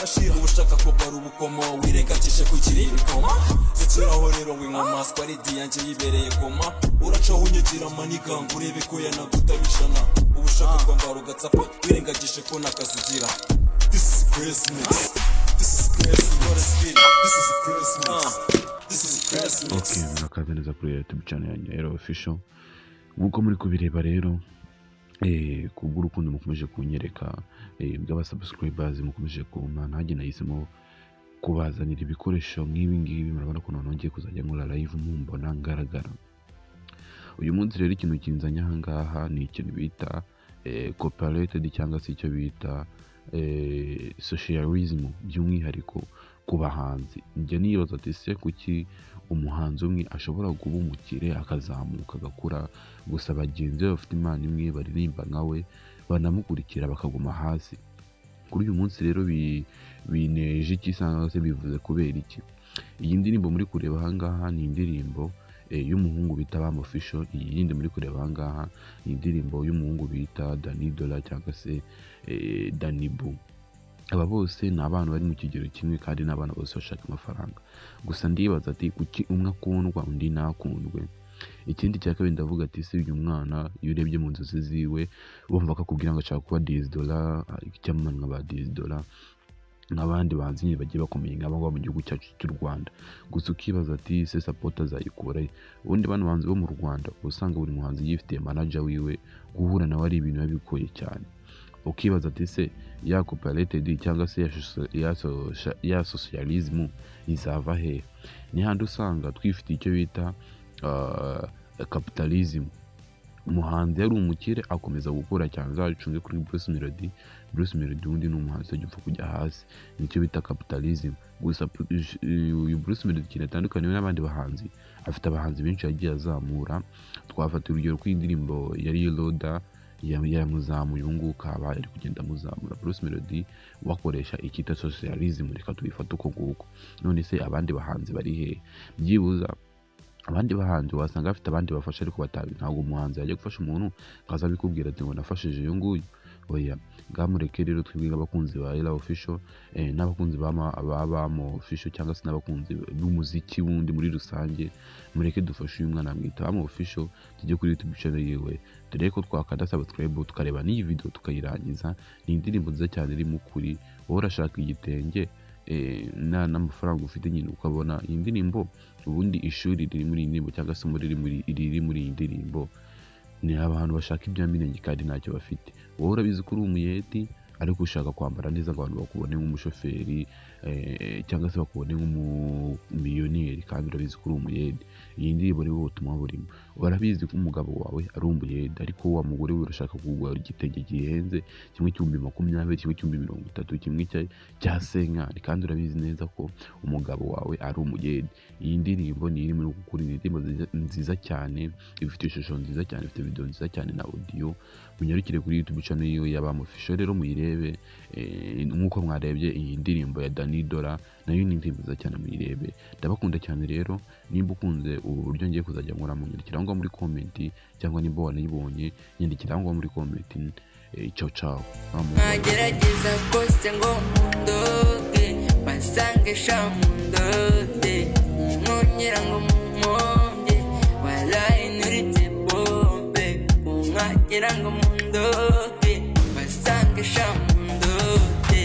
ashira ubushaka ko bari ubukomo wirengagije kugira ibikoma ziciraho rero w'inkomaswa ari diyanje yibereye koma uraca unyigira maniga ngo urebe ko yanagutabishana ubushaka ko mbara ugatsapa wirengagije ko nakazigira. This is Christmas, this is Christmas, this is Christmas, this is Christmas. Okay, murakaza neza kuri YouTube channel yanjye Aero Official. Nkuko muri kubireba rero kubw'urukundo mukomeje kunyereka bw'abasubscribers mukomeje kumpa nanjye nahisemo kubazanira ibikoresho nk'ibi ngibi. Murabona ko nongeye kuzajya nkora live mumbona ngaragara. Uyu munsi rero ikintu kinzanye aha ngaha ni ikintu bita cooperated cyangwa se icyo bita socialism by'umwihariko ku bahanzi. Njye nibaza ati se kuki umuhanzi umwe ashobora kuba umukire akazamuka agakura gusa bagenzi be bafite impano imwe baririmba nkawe banamukurikira bakaguma hasi. Kuri uyu munsi rero bineje iki cyangwa se bivuze kubera iki? Iyi ndirimbo muri kureba aha ngaha ni indirimbo y'umuhungu bita BAMPØÖ Official. Iyi yindi muri kureba aha ngaha ni indirimbo y'umuhungu bita Diez dola cyangwa se Danibu. Aba bose ni abantu bari mu kigero kimwe kandi n'abana bose bashaka amafaranga. Gusa ndibaza ati kuki umwe akundwa undi ntakundwe? Ikindi cya kabiri ndavuga ati se uyu mwana iyo urebye mu nzozi ziwe bumva akakubwira ngo ashaka kuba Diez dola icyamamare nka ba Diez dola n'abandi bahanzi nyine bagiye bakomeye nk'aba ngaba mu gihugu cyacu cy'u Rwanda. Gusa ukibaza ati se support azayikura he? Ubundi bano bahanzi bo mu Rwanda usanga buri muhanzi yifitiye manager wiwe, guhura nawe ari ibintu bigoye cyane. Ukibaza ati se ya cooperated cyangwa se ya socialism izava he? Ni handi usanga twifitiye icyo bita capitalism. Umuhanzi yari umukire akomeza gukora cyane zacunge kuri Bruce Melody. Bruce Melody undi ni umuhanzi ujya kujya hasi, nicyo bita capitalism. Gusa uyu Bruce Melody cyane atandukanye n'abandi bahanzi, afite abahanzi benshi yagiye azamura. Twafata urugero kw'indirimbo yari Roda yamuzamuye ubu ngubu ukaba ari kugenda amuzamura. Bruce Melody wakoresha icyita socialism, reka tubifate uko nguko. None se abandi bahanzi bari he? Byibuza abandi bahanzi wasanga bafite abandi bafasha ariko batabi. Ntabwo umuhanzi yajya gufasha umuntu kaza bikubwira ati ngo nafashije uyu nguyu. Oya, ngamureke rero twibwe abakunzi ba Aero Official n'abakunzi ba BAMPØÖ Official cyangwa se n'abakunzi b'umuziki wundi muri rusange, mureke dufashe uyu mwana mwita BAMPÖÖ Official. Tujye kuri YouTube channel yiwe dore ko twakanda subscribe tukareba n'iyi video tukayirangiza. Ni indirimbo nziza cyane iri mu kuri. Wowe urashaka igitenge n'amafaranga ufite nyine ukabona iyi ndirimbo, ubundi ishuri riri muri iyi ndirimbo cyangwa se riri muri iyi ndirimbo ni abantu bashaka ibya mirenge kandi ntacyo bafite. Wowe urabizi ko uri umuyedi ariko ushaka kwambara neza ngo abantu bakubone nk'umushoferi cyangwa se bakubone nk'umumiliyoneri kandi urabizi ko uri umuyedi. Iyi ndirimbo rero ubutumwa burimo. Urabizi ko umugabo wawe ari umuyedi ariko wa mugore we urashaka kugura igitenge gihenze kimwe cy'ibihumbi 20, kimwe cy'ibihumbi 30, kimwe cya senkani kandi urabizi neza ko umugabo wawe ari umuyedi. Iyi ndirimbo ni iri muri gukora indirimbo nziza cyane, ifite ishusho nziza cyane, ifite video nziza cyane na audio. Munyarukire kuri YouTube channel yiwe ya BAMPÖÖ Official rero muyirebe. Nkuko mwarebye iyi ndirimbo ya Diez dola nayo ni indirimbo nziza cyane, muyirebe. Ndabakunda cyane rero. Nimba ukunze ubu buryo ngiye kuzajya nkora munyandikira ngo muri comment cyangwa nimba wanayibonye nyandikira ngo muri comment. Ciao ciao. Agerageza kose ngo mundoge basange shamundoge nkongera ngo mumonge walayi nuritse bombe nkagera ngo mundoge basange shamundoge